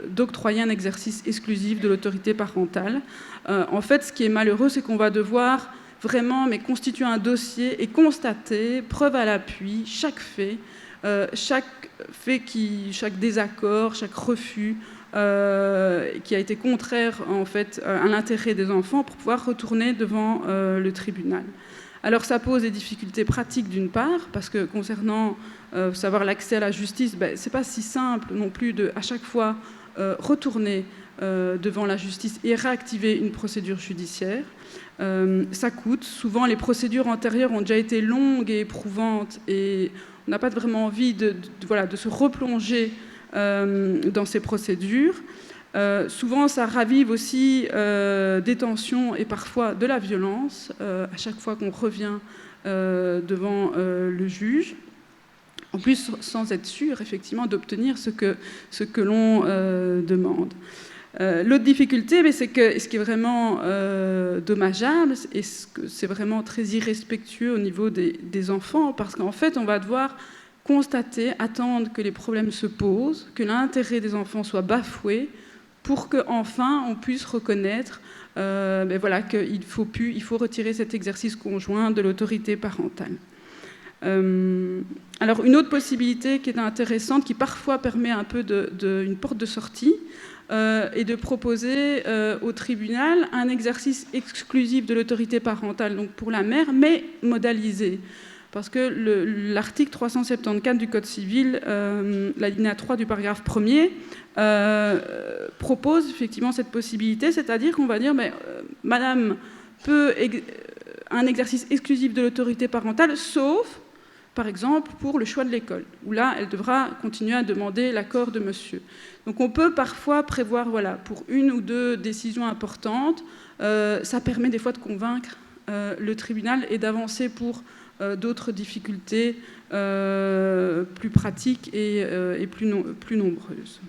d'octroyer un exercice exclusif de l'autorité parentale. En fait, ce qui est malheureux, c'est qu'on va devoir vraiment constituer un dossier et constater, preuve à l'appui, chaque fait, chaque désaccord, chaque refus qui a été contraire en fait, à l'intérêt des enfants pour pouvoir retourner devant le tribunal. Alors ça pose des difficultés pratiques d'une part, parce que concernant savoir l'accès à la justice, c'est pas si simple non plus de à chaque fois retourner devant la justice et réactiver une procédure judiciaire. Ça coûte. Souvent, les procédures antérieures ont déjà été longues et éprouvantes et on n'a pas vraiment envie de se replonger dans ces procédures. Souvent, ça ravive aussi des tensions et parfois de la violence à chaque fois qu'on revient devant le juge. En plus, sans être sûr, effectivement, d'obtenir ce que l'on demande. L'autre difficulté, c'est que ce qui est vraiment dommageable, et c'est vraiment très irrespectueux au niveau des enfants, parce qu'en fait, on va devoir constater, attendre que les problèmes se posent, que l'intérêt des enfants soit bafoué, pour qu'enfin on puisse reconnaître qu'il faut retirer cet exercice conjoint de l'autorité parentale. Alors une autre possibilité qui est intéressante, qui parfois permet un peu une porte de sortie, est de proposer au tribunal un exercice exclusif de l'autorité parentale, donc pour la mère, mais modalisé. Parce que l'article 374 du Code civil, l'alinéa 3 du paragraphe 1er, propose effectivement cette possibilité, c'est-à-dire qu'on va dire madame peut un exercice exclusif de l'autorité parentale, sauf, par exemple, pour le choix de l'école, où là, elle devra continuer à demander l'accord de monsieur. Donc on peut parfois prévoir, pour une ou deux décisions importantes, ça permet des fois de convaincre le tribunal et d'avancer pour d'autres difficultés plus pratiques et plus nombreuses.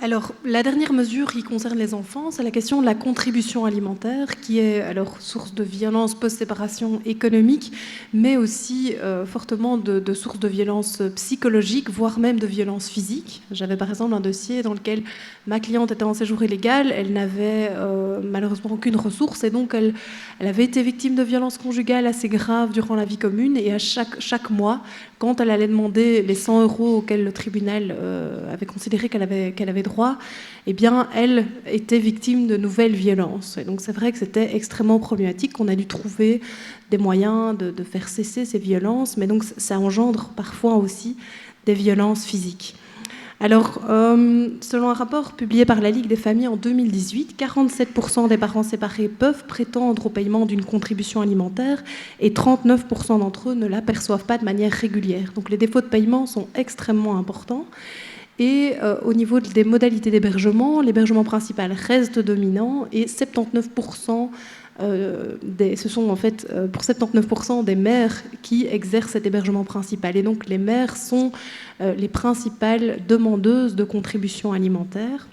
Alors, la dernière mesure qui concerne les enfants, c'est la question de la contribution alimentaire, qui est alors source de violence post-séparation économique, mais aussi fortement de source de violence psychologique, voire même de violence physique. J'avais par exemple un dossier dans lequel ma cliente était en séjour illégal, elle n'avait malheureusement aucune ressource, et donc elle avait été victime de violences conjugales assez graves durant la vie commune, et à chaque mois, quand elle allait demander les 100 € auxquels le tribunal avait considéré qu'elle avait droit, eh bien, elle était victime de nouvelles violences. Et donc, c'est vrai que c'était extrêmement problématique, qu'on a dû trouver des moyens de faire cesser ces violences, mais donc ça engendre parfois aussi des violences physiques. Alors, selon un rapport publié par la Ligue des familles en 2018, 47% des parents séparés peuvent prétendre au paiement d'une contribution alimentaire et 39% d'entre eux ne l'aperçoivent pas de manière régulière. Donc les défauts de paiement sont extrêmement importants. Et au niveau des modalités d'hébergement, l'hébergement principal reste dominant et 79%, ce sont en fait pour 79% des mères qui exercent cet hébergement principal. Et donc les mères sont les principales demandeuses de contributions alimentaires.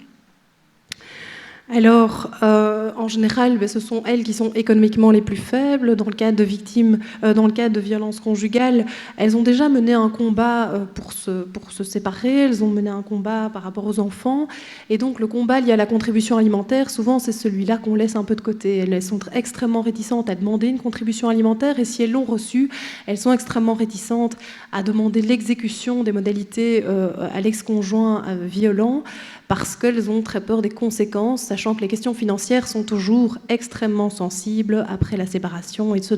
Alors, en général, ce sont elles qui sont économiquement les plus faibles. Dans le cas de victimes, dans le cas de violences conjugales, elles ont déjà mené un combat pour se séparer. Elles ont mené un combat par rapport aux enfants. Et donc, le combat lié à la contribution alimentaire, souvent, c'est celui-là qu'on laisse un peu de côté. Elles sont extrêmement réticentes à demander une contribution alimentaire. Et si elles l'ont reçue, elles sont extrêmement réticentes à demander l'exécution des modalités à l'ex-conjoint violent, parce qu'elles ont très peur des conséquences, sachant que les questions financières sont toujours extrêmement sensibles après la séparation, et ce,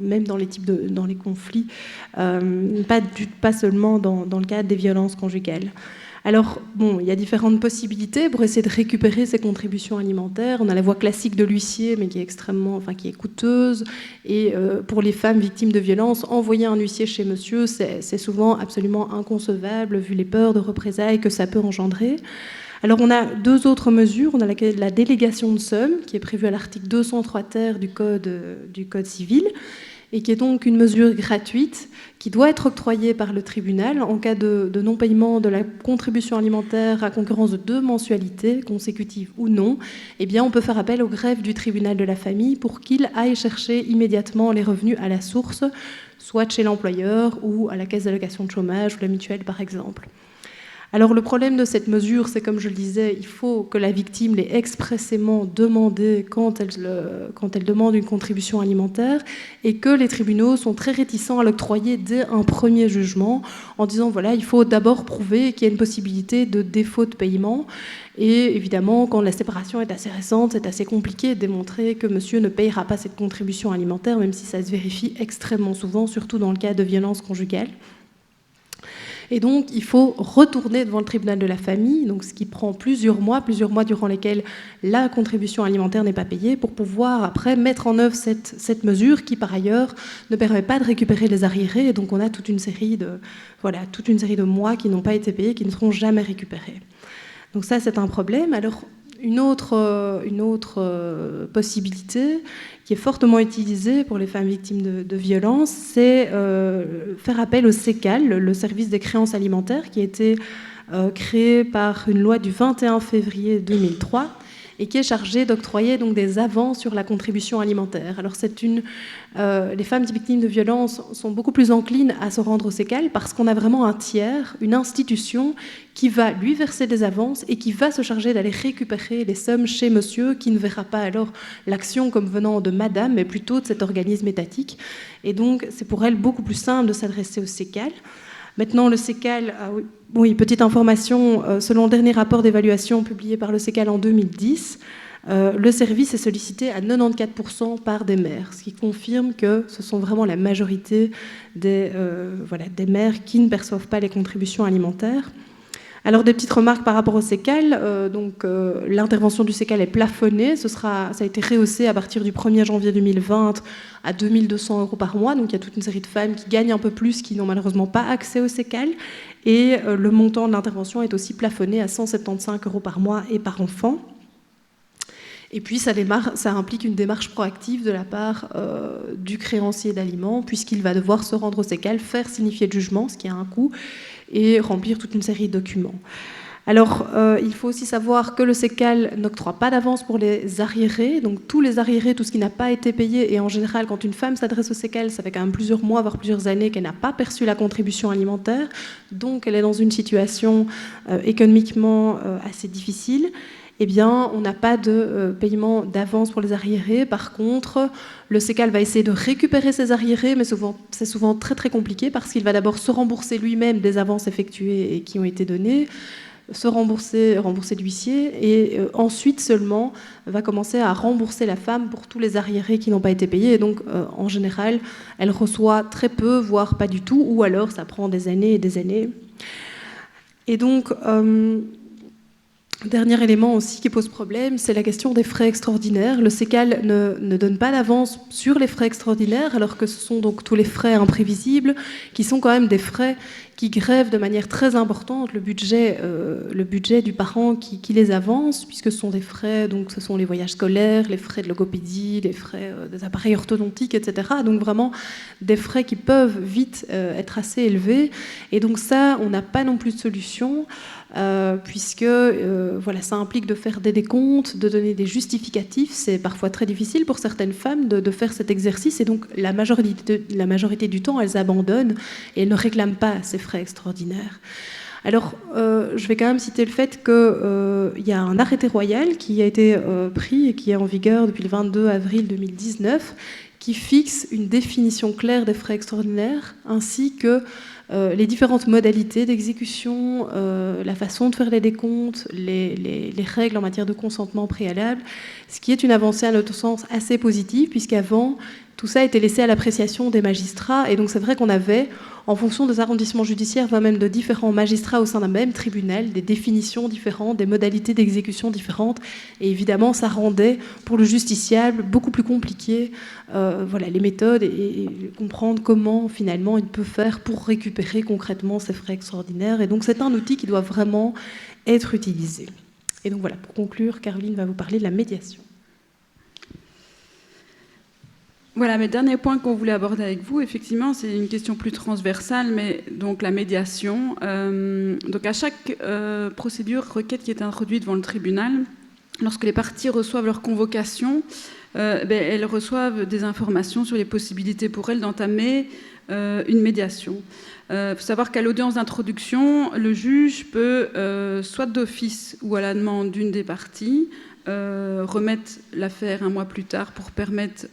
même dans les conflits, pas seulement dans le cadre des violences conjugales. Alors, il y a différentes possibilités pour essayer de récupérer ces contributions alimentaires. On a la voie classique de l'huissier, mais qui est coûteuse. Et pour les femmes victimes de violences, envoyer un huissier chez monsieur, c'est souvent absolument inconcevable, vu les peurs de représailles que ça peut engendrer. Alors, on a deux autres mesures. On a la délégation de somme, qui est prévue à l'article 203 ter du Code civil, et qui est donc une mesure gratuite qui doit être octroyée par le tribunal en cas de non-paiement de la contribution alimentaire à concurrence de 2 mensualités, consécutives ou non. Eh bien, on peut faire appel au greffe du tribunal de la famille pour qu'il aille chercher immédiatement les revenus à la source, soit chez l'employeur ou à la caisse d'allocation de chômage ou la mutuelle, par exemple. Alors le problème de cette mesure, c'est comme je le disais, il faut que la victime l'ait expressément demandé quand elle demande une contribution alimentaire, et que les tribunaux sont très réticents à l'octroyer dès un premier jugement en disant voilà, il faut d'abord prouver qu'il y a une possibilité de défaut de paiement. Et évidemment, quand la séparation est assez récente, c'est assez compliqué de démontrer que monsieur ne payera pas cette contribution alimentaire, même si ça se vérifie extrêmement souvent, surtout dans le cas de violences conjugales. Et donc, il faut retourner devant le tribunal de la famille, donc ce qui prend plusieurs mois durant lesquels la contribution alimentaire n'est pas payée, pour pouvoir après mettre en œuvre cette mesure qui, par ailleurs, ne permet pas de récupérer les arriérés. Et donc, on a toute une série de mois qui n'ont pas été payés, qui ne seront jamais récupérés. Donc ça, c'est un problème. Alors, une autre possibilité qui est fortement utilisée pour les femmes victimes de violences, c'est faire appel au SECAL, le service des créances alimentaires, qui a été créé par une loi du 21 février 2003 et qui est chargé d'octroyer donc des avances sur la contribution alimentaire. Alors les femmes victimes de violences sont beaucoup plus enclines à se rendre au SECAL parce qu'on a vraiment un tiers, une institution qui va lui verser des avances et qui va se charger d'aller récupérer les sommes chez monsieur, qui ne verra pas alors l'action comme venant de madame, mais plutôt de cet organisme étatique. Et donc, c'est pour elle beaucoup plus simple de s'adresser au SECAL. Maintenant, le SECAL, oui, petite information, selon le dernier rapport d'évaluation publié par le SECAL en 2010, le service est sollicité à 94% par des mères, ce qui confirme que ce sont vraiment la majorité des mères qui ne perçoivent pas les contributions alimentaires. Alors, des petites remarques par rapport au SECAL. L'intervention du SECAL est plafonnée. Ça a été rehaussé à partir du 1er janvier 2020 à 2 200 € par mois. Donc, il y a toute une série de femmes qui gagnent un peu plus, qui n'ont malheureusement pas accès au SECAL. Et le montant de l'intervention est aussi plafonné à 175 € par mois et par enfant. Et puis, ça implique une démarche proactive de la part du créancier d'aliments, puisqu'il va devoir se rendre au SECAL, faire signifier le jugement, ce qui a un coût, et remplir toute une série de documents. Alors, il faut aussi savoir que le SECAL n'octroie pas d'avance pour les arriérés. Donc, tous les arriérés, tout ce qui n'a pas été payé, et en général, quand une femme s'adresse au SECAL, ça fait quand même plusieurs mois, voire plusieurs années qu'elle n'a pas perçu la contribution alimentaire. Donc, elle est dans une situation économiquement assez difficile. Eh bien, on n'a pas de paiement d'avance pour les arriérés. Par contre, le SECAL va essayer de récupérer ses arriérés, mais c'est souvent très très compliqué parce qu'il va d'abord se rembourser lui-même des avances effectuées et qui ont été données, se rembourser l'huissier, et ensuite seulement va commencer à rembourser la femme pour tous les arriérés qui n'ont pas été payés. Et donc, en général, elle reçoit très peu, voire pas du tout, ou alors ça prend des années et des années. Et donc... Dernier élément aussi qui pose problème, c'est la question des frais extraordinaires. Le SECAL ne donne pas d'avance sur les frais extraordinaires, alors que ce sont donc tous les frais imprévisibles, qui sont quand même des frais qui grèvent de manière très importante le budget du parent qui les avance, puisque ce sont des frais, donc ce sont les voyages scolaires, les frais de logopédie, les frais des appareils orthodontiques, etc. Donc vraiment des frais qui peuvent vite être assez élevés. Et donc ça, on n'a pas non plus de solution. Puisque ça implique de faire des décomptes, de donner des justificatifs. C'est parfois très difficile pour certaines femmes de faire cet exercice, et donc la majorité du temps, elles abandonnent et elles ne réclament pas ces frais extraordinaires. Alors, je vais quand même citer le fait qu'il y a un arrêté royal qui a été pris et qui est en vigueur depuis le 22 avril 2019, qui fixe une définition claire des frais extraordinaires, ainsi que les différentes modalités d'exécution, la façon de faire les décomptes, les règles en matière de consentement préalable, ce qui est une avancée à notre sens assez positive, puisqu'avant, tout ça était laissé à l'appréciation des magistrats. Et donc c'est vrai qu'on avait, en fonction des arrondissements judiciaires, voire même de différents magistrats au sein d'un même tribunal, des définitions différentes, des modalités d'exécution différentes. Et évidemment, ça rendait pour le justiciable beaucoup plus compliqué les méthodes et comprendre comment finalement il peut faire pour récupérer concrètement ces frais extraordinaires. Et donc c'est un outil qui doit vraiment être utilisé. Et donc voilà, pour conclure, Caroline va vous parler de la médiation. Voilà, mes derniers points qu'on voulait aborder avec vous, effectivement, c'est une question plus transversale, mais donc la médiation. Donc à chaque procédure, requête qui est introduite devant le tribunal, lorsque les parties reçoivent leur convocation, elles reçoivent des informations sur les possibilités pour elles d'entamer une médiation. Il faut savoir qu'à l'audience d'introduction, le juge peut, soit d'office ou à la demande d'une des parties, remettre l'affaire un mois plus tard pour permettre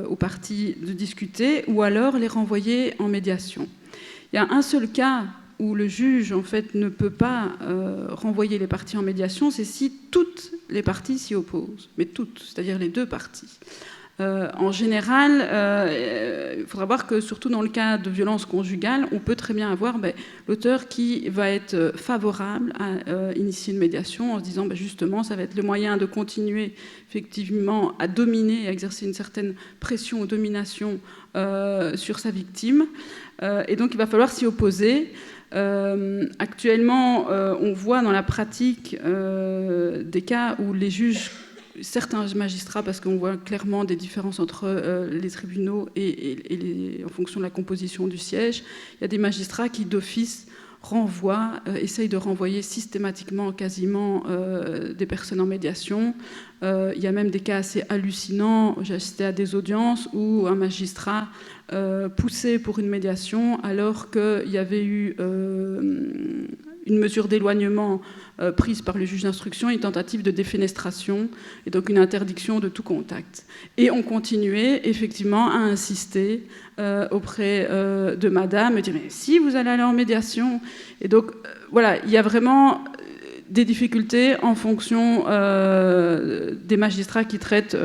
aux parties de discuter, ou alors les renvoyer en médiation. Il y a un seul cas où le juge en fait ne peut pas renvoyer les parties en médiation, c'est si toutes les parties s'y opposent, mais toutes, c'est-à-dire les deux parties. En général, il faudra voir que surtout dans le cas de violence conjugale, on peut très bien avoir l'auteur qui va être favorable à initier une médiation en se disant justement ça va être le moyen de continuer effectivement à dominer, à exercer une certaine pression ou domination sur sa victime. Et donc il va falloir s'y opposer. Actuellement, on voit dans la pratique des cas où les juges, certains magistrats, parce qu'on voit clairement des différences entre les tribunaux et en fonction de la composition du siège, il y a des magistrats qui d'office essayent de renvoyer systématiquement quasiment des personnes en médiation. Il y a même des cas assez hallucinants. J'ai assisté à des audiences où un magistrat poussait pour une médiation alors qu'il y avait eu une mesure d'éloignement prise par le juge d'instruction, une tentative de défenestration et donc une interdiction de tout contact. Et on continuait effectivement à insister auprès de madame, et dire mais si vous allez aller en médiation. Et donc voilà, il y a vraiment des difficultés en fonction des magistrats qui traitent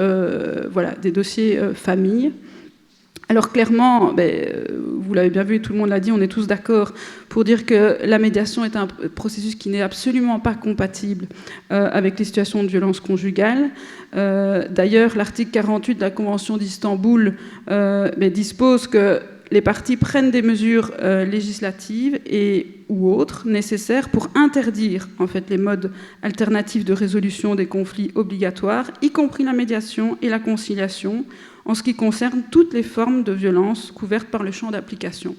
des dossiers famille. Alors clairement, vous l'avez bien vu, tout le monde l'a dit, on est tous d'accord pour dire que la médiation est un processus qui n'est absolument pas compatible avec les situations de violence conjugale. D'ailleurs, l'article 48 de la Convention d'Istanbul dispose que les parties prennent des mesures législatives ou autres nécessaires pour interdire en fait, les modes alternatifs de résolution des conflits obligatoires, y compris la médiation et la conciliation, en ce qui concerne toutes les formes de violence couvertes par le champ d'application.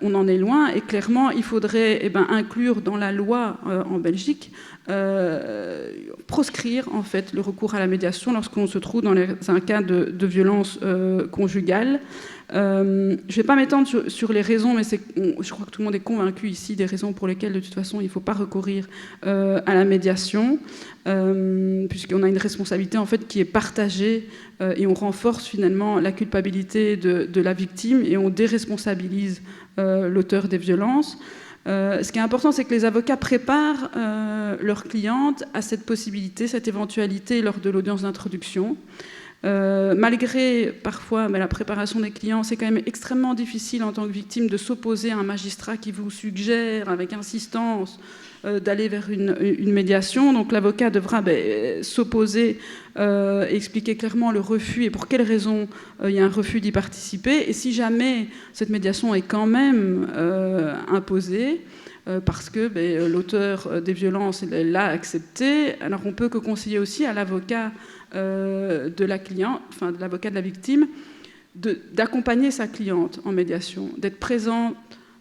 On en est loin et clairement, il faudrait inclure dans la loi en Belgique proscrire en fait, le recours à la médiation lorsqu'on se trouve dans un cas de violence conjugale. Je ne vais pas m'étendre sur les raisons, mais je crois que tout le monde est convaincu ici des raisons pour lesquelles, de toute façon, il ne faut pas recourir à la médiation, puisqu'on a une responsabilité en fait, qui est partagée et on renforce finalement la culpabilité de la victime et on déresponsabilise l'auteur des violences. Ce qui est important, c'est que les avocats préparent leurs clientes à cette possibilité, cette éventualité lors de l'audience d'introduction. Malgré parfois la préparation des clients, c'est quand même extrêmement difficile en tant que victime de s'opposer à un magistrat qui vous suggère avec insistance d'aller vers une médiation. Donc l'avocat devra s'opposer, expliquer clairement le refus et pour quelles raisons il y a un refus d'y participer. Et si jamais cette médiation est quand même imposée, parce que l'auteur des violences l'a accepté, alors on peut que conseiller aussi à l'avocat de la cliente, enfin de l'avocat de la victime, d'accompagner sa cliente en médiation, d'être présent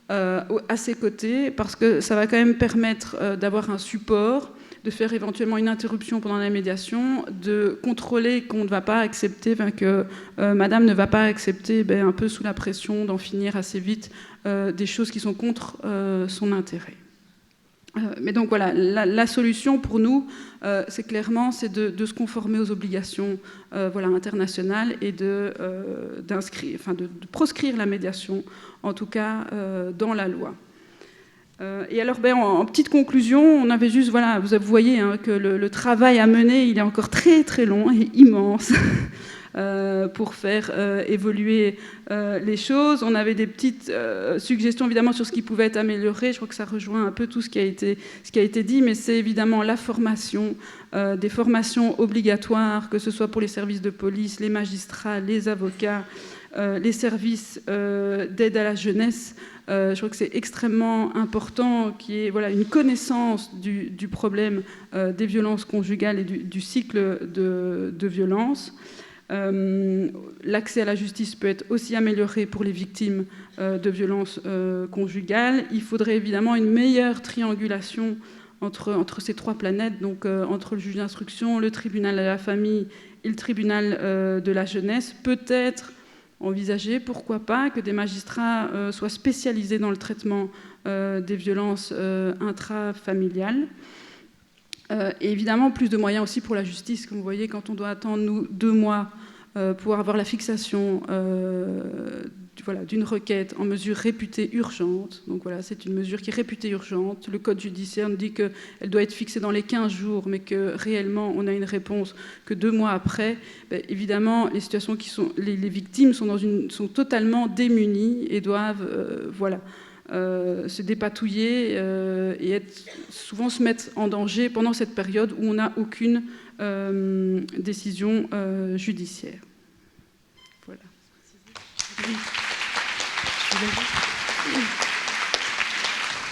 à ses côtés, parce que ça va quand même permettre d'avoir un support, de faire éventuellement une interruption pendant la médiation, de contrôler qu'on ne va pas accepter, que madame ne va pas accepter un peu sous la pression d'en finir assez vite des choses qui sont contre son intérêt. Mais donc voilà, la solution pour nous, c'est clairement de se conformer aux obligations internationales et de proscrire la médiation, en tout cas dans la loi. Et alors, en petite conclusion, on avait juste, vous voyez que le travail à mener, il est encore très très long et immense. Pour faire évoluer les choses. On avait des petites suggestions évidemment sur ce qui pouvait être amélioré. Je crois que ça rejoint un peu tout ce qui a été dit, mais c'est évidemment la formation, des formations obligatoires, que ce soit pour les services de police, les magistrats, les avocats, les services d'aide à la jeunesse. Je crois que c'est extrêmement important qu'il y ait une connaissance du problème des violences conjugales et du cycle de violence. L'accès à la justice peut être aussi amélioré pour les victimes de violences conjugales. Il faudrait évidemment une meilleure triangulation entre ces trois planètes, donc entre le juge d'instruction, le tribunal de la famille et le tribunal de la jeunesse. Peut-être envisager, pourquoi pas, que des magistrats soient spécialisés dans le traitement des violences intrafamiliales. Et évidemment, plus de moyens aussi pour la justice. Comme vous voyez, quand on doit attendre, nous, 2 mois pour avoir la fixation d'une requête en mesure réputée urgente. Donc voilà, c'est une mesure qui est réputée urgente. Le code judiciaire nous dit qu'elle doit être fixée dans les 15 jours, mais que réellement, on a une réponse que 2 mois après. Ben, évidemment, les situations les victimes sont totalement démunies et doivent se dépatouiller et souvent se mettre en danger pendant cette période où on n'a aucune décision judiciaire. Voilà.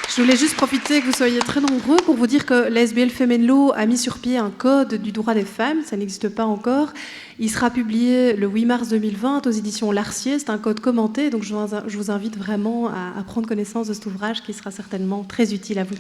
Je voulais juste profiter que vous soyez très nombreux pour vous dire que l'ASBL Femen Law a mis sur pied un code du droit des femmes, ça n'existe pas encore. Il sera publié le 8 mars 2020 aux éditions Larcier, c'est un code commenté, donc je vous invite vraiment à prendre connaissance de cet ouvrage qui sera certainement très utile à vous.